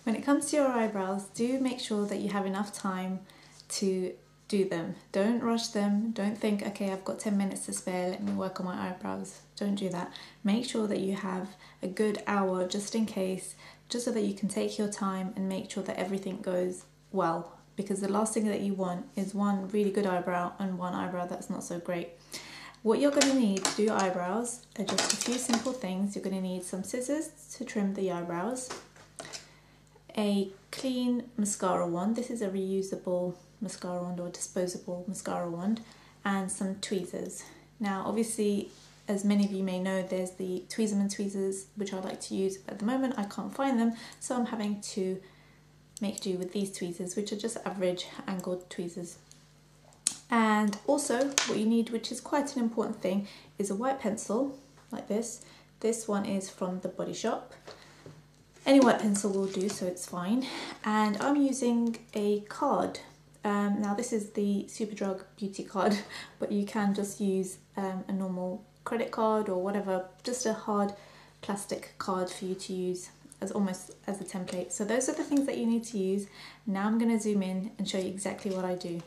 When it comes to your eyebrows, do make sure that you have enough time to do them. Don't rush them. Don't think, okay, I've got 10 minutes to spare, let me work on my eyebrows. Don't do that. Make sure that you have a good hour just in case, just so that you can take your time and make sure that everything goes well. Because the last thing that you want is one really good eyebrow and one eyebrow that's not so great. What you're going to need to do your eyebrows are just a few simple things. You're going to need some scissors to trim the eyebrows, a clean mascara wand. This is a reusable mascara wand or disposable mascara wand, and some tweezers. Now obviously, as many of you may know, there's the Tweezerman tweezers which I like to use, but at the moment I can't find them, so I'm having to make do with these tweezers, which are just average angled tweezers. And also what you need, which is quite an important thing, is a white pencil like this. This one is from the Body Shop. Any white pencil will do, so it's fine. And I'm using a card. Now this is the Superdrug beauty card, but you can just use a normal credit card or whatever, just a hard plastic card for you to use as almost as a template. So those are the things that you need to use. Now I'm going to zoom in and show you exactly what I do.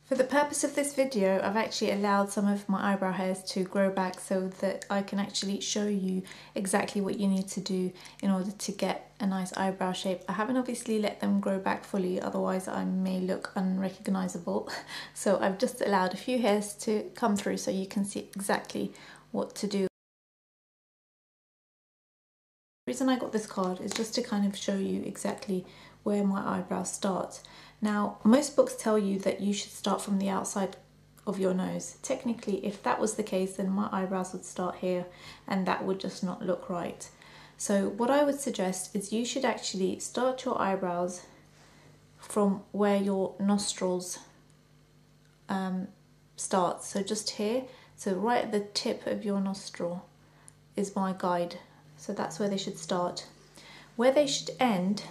For the purpose of this video, I've actually allowed some of my eyebrow hairs to grow back so that I can actually show you exactly what you need to do in order to get a nice eyebrow shape. I haven't obviously let them grow back fully, otherwise I may look unrecognizable. So I've just allowed a few hairs to come through so you can see exactly what to do. The reason I got this card is just to kind of show you exactly where my eyebrows start. Now, most books tell you that you should start from the outside of your nose. Technically, if that was the case, then my eyebrows would start here and that would just not look right. So what I would suggest is you should actually start your eyebrows from where your nostrils start. So just here, so right at the tip of your nostril is my guide. So that's where they should start. Where they should end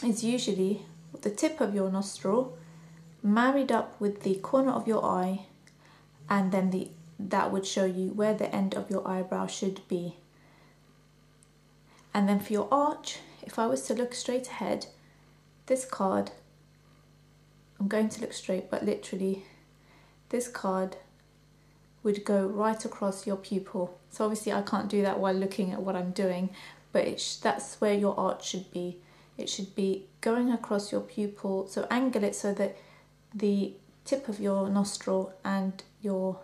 is usually the tip of your nostril married up with the corner of your eye, and then that would show you where the end of your eyebrow should be. And then for your arch, if I was to look straight ahead, this card, I'm going to look straight, but literally this card would go right across your pupil. So obviously I can't do that while looking at what I'm doing, but that's where your arch should be. It should be going across your pupil, so angle it so that the tip of your nostril and your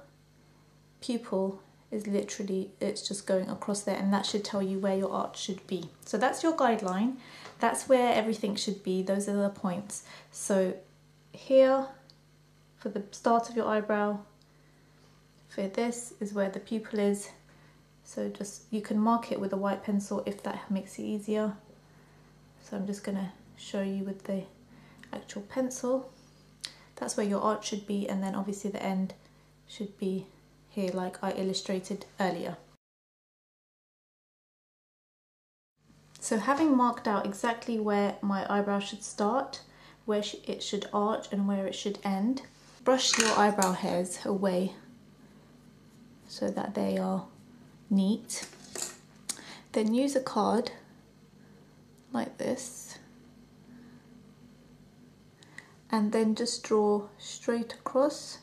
pupil is literally, it's just going across there, and that should tell you where your arch should be. So that's your guideline, that's where everything should be, those are the points. So here, for the start of your eyebrow, for this is where the pupil is, so just, you can mark it with a white pencil if that makes it easier. So I'm just going to show you with the actual pencil. That's where your arch should be, and then obviously the end should be here like I illustrated earlier. So having marked out exactly where my eyebrow should start, where it should arch and where it should end, brush your eyebrow hairs away so that they are neat. Then use a card like this, and then just draw straight across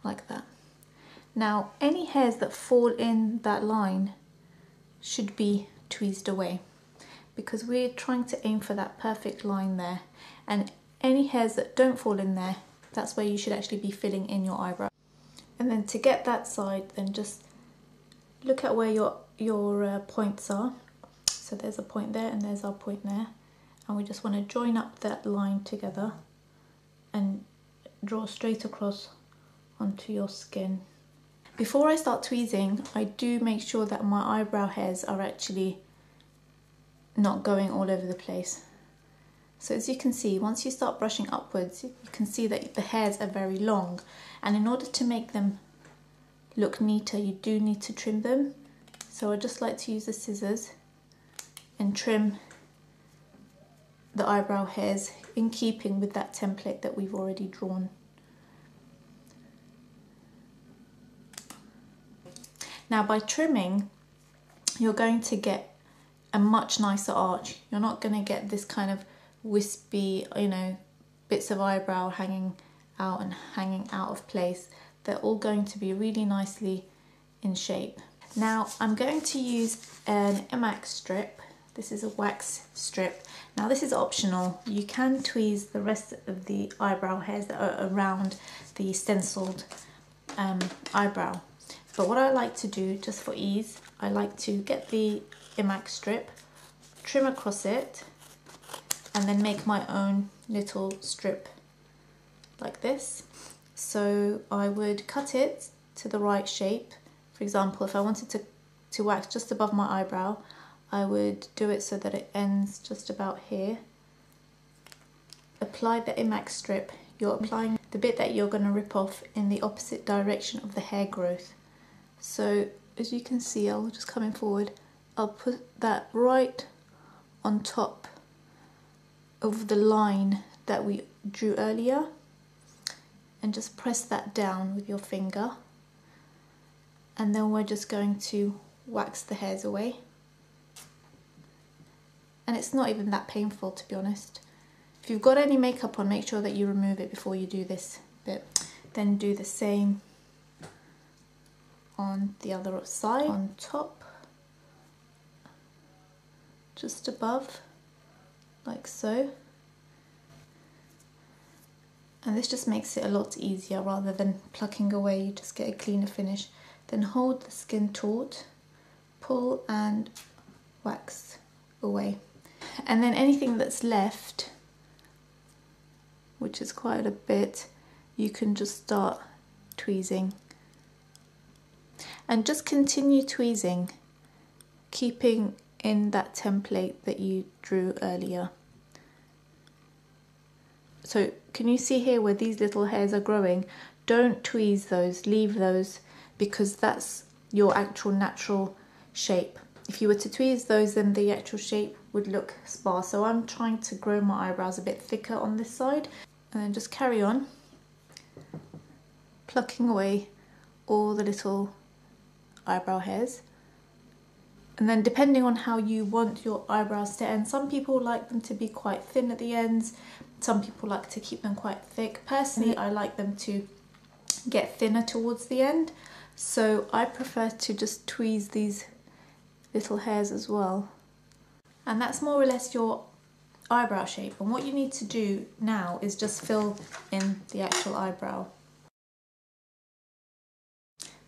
like that. Now any hairs that fall in that line should be tweezed away, because we're trying to aim for that perfect line there, and any hairs that don't fall in there, that's where you should actually be filling in your eyebrow. And then to get that side, then just look at where your points are. So there's a point there and there's our point there, and we just want to join up that line together and draw straight across onto your skin. Before I start tweezing, I do make sure that my eyebrow hairs are actually not going all over the place. So as you can see, once you start brushing upwards, you can see that the hairs are very long, and in order to make them look neater, you do need to trim them. So I just like to use the scissors and trim the eyebrow hairs in keeping with that template that we've already drawn. Now by trimming, you're going to get a much nicer arch. You're not going to get this kind of wispy, you know, bits of eyebrow hanging out and hanging out of place. They're all going to be really nicely in shape. Now I'm going to use an Emax strip. This is a wax strip. Now this is optional. You can tweeze the rest of the eyebrow hairs that are around the stenciled eyebrow. But what I like to do, just for ease, I like to get the Emax strip, trim across it, and then make my own little strip like this. So I would cut it to the right shape. For example, if I wanted to wax just above my eyebrow, I would do it so that it ends just about here. Apply the Emax strip. You're applying the bit that you're going to rip off in the opposite direction of the hair growth. So as you can see, I'll just come in forward. I'll put that right on top of the line that we drew earlier and just press that down with your finger, and then we're just going to wax the hairs away. And it's not even that painful, to be honest. If you've got any makeup on, make sure that you remove it before you do this bit. Then do the same on the other side, on top, just above, like so. And this just makes it a lot easier. Rather than plucking away, you just get a cleaner finish. Then hold the skin taut, pull and wax away. And then anything that's left, which is quite a bit, you can just start tweezing. And just continue tweezing, keeping in that template that you drew earlier. So can you see here where these little hairs are growing? Don't tweeze those, leave those, because that's your actual natural shape. If you were to tweeze those, then the actual shape would look sparse. So I'm trying to grow my eyebrows a bit thicker on this side, and then just carry on plucking away all the little eyebrow hairs. And then depending on how you want your eyebrows to end, some people like them to be quite thin at the ends, some people like to keep them quite thick. Personally, I like them to get thinner towards the end, so I prefer to just tweeze these little hairs as well. And that's more or less your eyebrow shape. And what you need to do now is just fill in the actual eyebrow.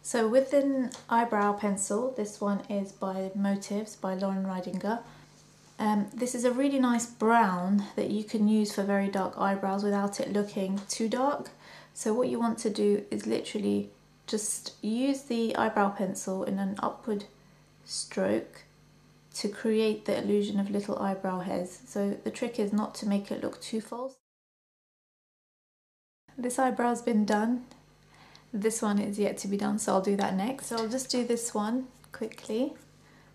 So with an eyebrow pencil, this one is by Motives by Lauren Ridinger. This is a really nice brown that you can use for very dark eyebrows without it looking too dark. So what you want to do is literally just use the eyebrow pencil in an upward stroke to create the illusion of little eyebrow hairs. So the trick is not to make it look too false. This eyebrow's been done. This one is yet to be done, so I'll do that next. So I'll just do this one quickly,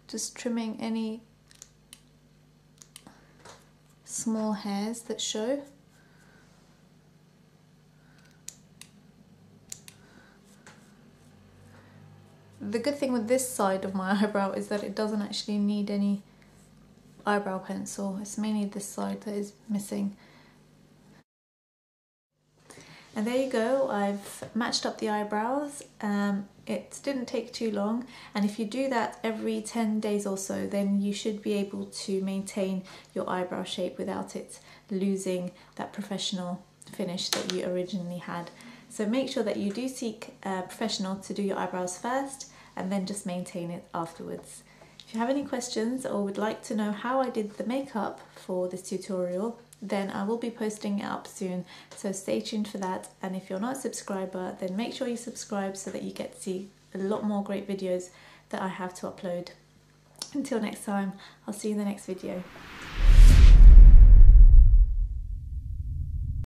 just trimming any small hairs that show. The good thing with this side of my eyebrow is that it doesn't actually need any eyebrow pencil. It's mainly this side that is missing. And there you go, I've matched up the eyebrows. It didn't take too long, and if you do that every 10 days or so, then you should be able to maintain your eyebrow shape without it losing that professional finish that you originally had. So make sure that you do seek a professional to do your eyebrows first, and then just maintain it afterwards. If you have any questions or would like to know how I did the makeup for this tutorial, then I will be posting it up soon, so stay tuned for that. And if you're not a subscriber, then make sure you subscribe so that you get to see a lot more great videos that I have to upload. Until next time, I'll see you in the next video.